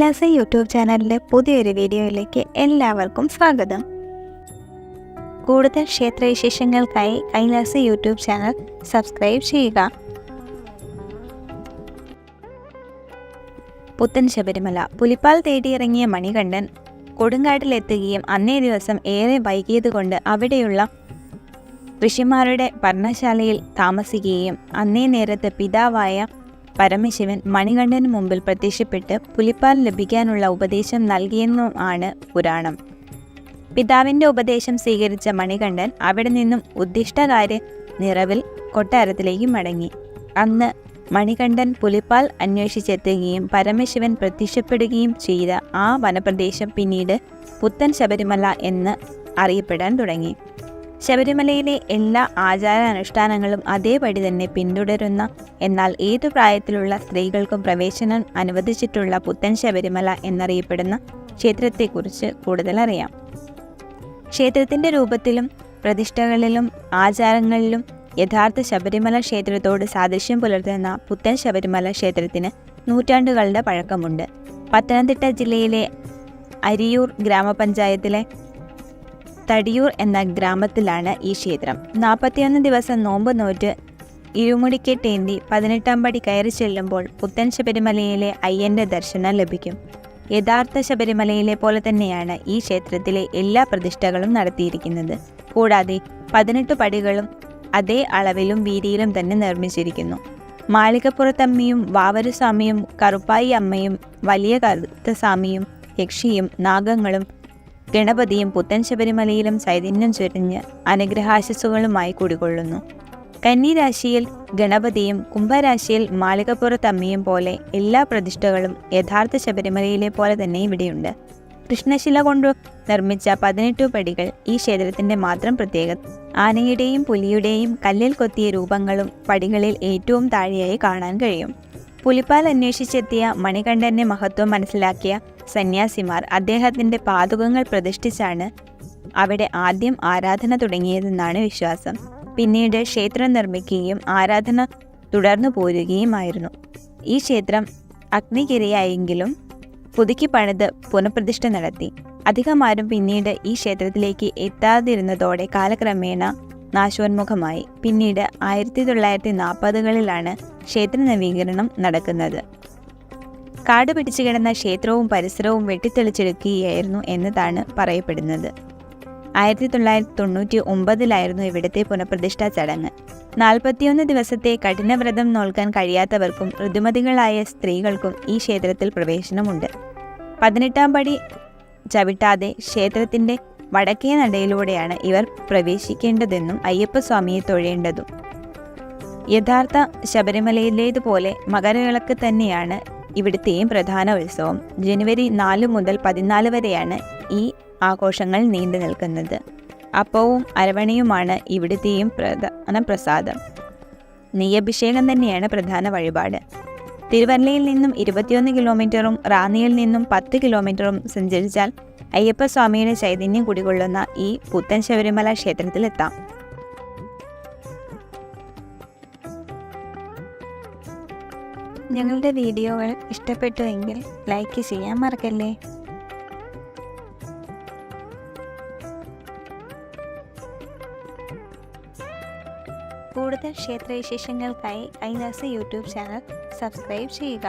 Kailasa YouTube ചാനലിലെ പുതിയൊരു വീഡിയോയിലേക്ക് എല്ലാവർക്കും സ്വാഗതം. കൂടുതൽ ക്ഷേത്രവിശേഷങ്ങൾക്കായി കൈലാസ യൂട്യൂബ് ചാനൽ സബ്സ്ക്രൈബ് ചെയ്യുക. പുത്തൻ ശബരിമല. പുലിപ്പാൽ തേടിയിറങ്ങിയ മണികണ്ഠൻ കൊടുങ്കാട്ടിലെത്തുകയും അന്നേ ദിവസം ഏറെ വൈകിയതുകൊണ്ട് അവിടെയുള്ള ഋഷിമാരുടെ പർണശാലയിൽ താമസിക്കുകയും അന്നേ നേരത്ത് പിതാവായ പരമശിവൻ മണികണ്ഠന് മുമ്പിൽ പ്രത്യക്ഷപ്പെട്ട് പുലിപ്പാൽ ലഭിക്കാനുള്ള ഉപദേശം നൽകിയെന്നുമാണ് പുരാണം. പിതാവിൻ്റെ ഉപദേശം സ്വീകരിച്ച മണികണ്ഠൻ അവിടെ നിന്നും ഉദ്ദിഷ്ടകാര്യ നിറവിൽ കൊട്ടാരത്തിലേക്ക് മടങ്ങി. അന്ന് മണികണ്ഠൻ പുലിപ്പാൽ അന്വേഷിച്ചെത്തുകയും പരമശിവൻ പ്രത്യക്ഷപ്പെടുകയും ചെയ്ത ആ വനപ്രദേശം പിന്നീട് പുത്തൻ ശബരിമല എന്ന് അറിയപ്പെടാൻ തുടങ്ങി. ശബരിമലയിലെ എല്ലാ ആചാരാനുഷ്ഠാനങ്ങളും അതേപടി തന്നെ പിന്തുടരുന്ന, എന്നാൽ ഏതു പ്രായത്തിലുള്ള സ്ത്രീകൾക്കും പ്രവേശനം അനുവദിച്ചിട്ടുള്ള പുത്തൻ ശബരിമല എന്നറിയപ്പെടുന്ന ക്ഷേത്രത്തെക്കുറിച്ച് കൂടുതൽ അറിയാം. ക്ഷേത്രത്തിൻ്റെ രൂപത്തിലും പ്രതിഷ്ഠകളിലും ആചാരങ്ങളിലും യഥാർത്ഥ ശബരിമല ക്ഷേത്രത്തോട് സാദൃശ്യം പുലർത്തുന്ന പുത്തൻ ശബരിമല ക്ഷേത്രത്തിന് നൂറ്റാണ്ടുകളുടെ പഴക്കമുണ്ട്. പത്തനംതിട്ട ജില്ലയിലെ അരിയൂർ ഗ്രാമപഞ്ചായത്തിലെ തടിയൂർ എന്ന ഗ്രാമത്തിലാണ് ഈ ക്ഷേത്രം. 41 ദിവസം നോമ്പ് നോറ്റ് ഇരുമുടിക്കെട്ടേന്തി 18-ാം പടി കയറി ചെല്ലുമ്പോൾ പുത്തൻ ശബരിമലയിലെ അയ്യൻ്റെ ദർശനം ലഭിക്കും. യഥാർത്ഥ ശബരിമലയിലെ പോലെ തന്നെയാണ് ഈ ക്ഷേത്രത്തിലെ എല്ലാ പ്രതിഷ്ഠകളും നടത്തിയിരിക്കുന്നത്. കൂടാതെ 18 പടികളും അതേ അളവിലും വീതിയിലും തന്നെ നിർമ്മിച്ചിരിക്കുന്നു. മാളികപ്പുറത്തമ്മയും വാവരുസ്വാമിയും കറുപ്പായി അമ്മയും വലിയ കറുത്തസ്വാമിയും യക്ഷിയും നാഗങ്ങളും ഗണപതിയും പുത്തൻ ശബരിമലയിലും ചൈതന്യം ചൊരിഞ്ഞ് അനുഗ്രഹാശസ്സുകളുമായി കുടികൊള്ളുന്നു. കന്നിരാശിയിൽ ഗണപതിയും കുംഭരാശിയിൽ മാളികപ്പുറത്തമ്മയും പോലെ എല്ലാ പ്രതിഷ്ഠകളും യഥാർത്ഥ ശബരിമലയിലെ പോലെ തന്നെ ഇവിടെയുണ്ട്. കൃഷ്ണശില കൊണ്ടു നിർമ്മിച്ച 18 പടികൾ ഈ ക്ഷേത്രത്തിൻ്റെ മാത്രം പ്രത്യേകത. ആനയുടെയും പുലിയുടെയും കല്ലിൽ കൊത്തിയ രൂപങ്ങളും പടികളിൽ ഏറ്റവും താഴെയായി കാണാൻ കഴിയും. പുലിപ്പാൽ അന്വേഷിച്ചെത്തിയ മണികണ്ഠൻ്റെ മഹത്വം മനസ്സിലാക്കിയ സന്യാസിമാർ അദ്ദേഹത്തിൻ്റെ പാദുകങ്ങൾ പ്രതിഷ്ഠിച്ചാണ് അവിടെ ആദ്യം ആരാധന തുടങ്ങിയതെന്നാണ് വിശ്വാസം. പിന്നീട് ക്ഷേത്രം നിർമ്മിക്കുകയും ആരാധന തുടർന്നു പോരുകയുമായിരുന്നു. ഈ ക്ഷേത്രം അഗ്നികിരയായെങ്കിലും പുതുക്കി പണിത് പുനഃപ്രതിഷ്ഠ നടത്തി. അധികമാരും പിന്നീട് ഈ ക്ഷേത്രത്തിലേക്ക് എത്താതിരുന്നതോടെ കാലക്രമേണ നാശോന്മുഖമായി. പിന്നീട് 1940കളിലാണ് ക്ഷേത്ര നവീകരണം നടക്കുന്നത്. കാട് പിടിച്ചു കിടന്ന ക്ഷേത്രവും പരിസരവും വെട്ടിത്തെളിച്ചെടുക്കുകയായിരുന്നു എന്നതാണ് പറയപ്പെടുന്നത്. 1999ലായിരുന്നു ഇവിടുത്തെ പുനഃപ്രതിഷ്ഠാ ചടങ്ങ്. 41 ദിവസത്തെ കഠിനവ്രതം നോൽക്കാൻ കഴിയാത്തവർക്കും ഋതുമതികളായ സ്ത്രീകൾക്കും ഈ ക്ഷേത്രത്തിൽ പ്രവേശനമുണ്ട്. 18-ാം പടി ചവിട്ടാതെ ക്ഷേത്രത്തിൻ്റെ വടക്കേ നടയിലൂടെയാണ് ഇവർ പ്രവേശിക്കേണ്ടതെന്നും അയ്യപ്പസ്വാമിയെ തൊഴേണ്ടതും. യഥാർത്ഥ ശബരിമലയിലേതുപോലെ മകരവിളക്ക് തന്നെയാണ് ഇവിടുത്തെയും പ്രധാന ഉത്സവം. ജനുവരി 4 മുതൽ 14 വരെയാണ് ഈ ആഘോഷങ്ങൾ നീണ്ടു നിൽക്കുന്നത്. അപ്പവും അരവണയുമാണ് ഇവിടുത്തെയും പ്രധാന പ്രസാദം. നെയ്യഭിഷേകം തന്നെയാണ് പ്രധാന വഴിപാട്. തിരുവല്ലയിൽ നിന്നും 21 കിലോമീറ്ററും റാന്നിയിൽ നിന്നും 10 കിലോമീറ്ററും സഞ്ചരിച്ചാൽ അയ്യപ്പസ്വാമിയുടെ ചൈതന്യം കുടികൊള്ളുന്ന ഈ പുത്തൻ ശബരിമല ക്ഷേത്രത്തിലെത്താം. ഞങ്ങളുടെ വീഡിയോകൾ ഇഷ്ടപ്പെട്ടുവെങ്കിൽ ലൈക്ക് ചെയ്യാൻ മറക്കല്ലേ. കൂടുതൽ ക്ഷേത്രവിശേഷങ്ങൾക്കായി കൈലാസ യൂട്യൂബ് ചാനൽ സബ്സ്ക്രൈബ് ചെയ്യുക.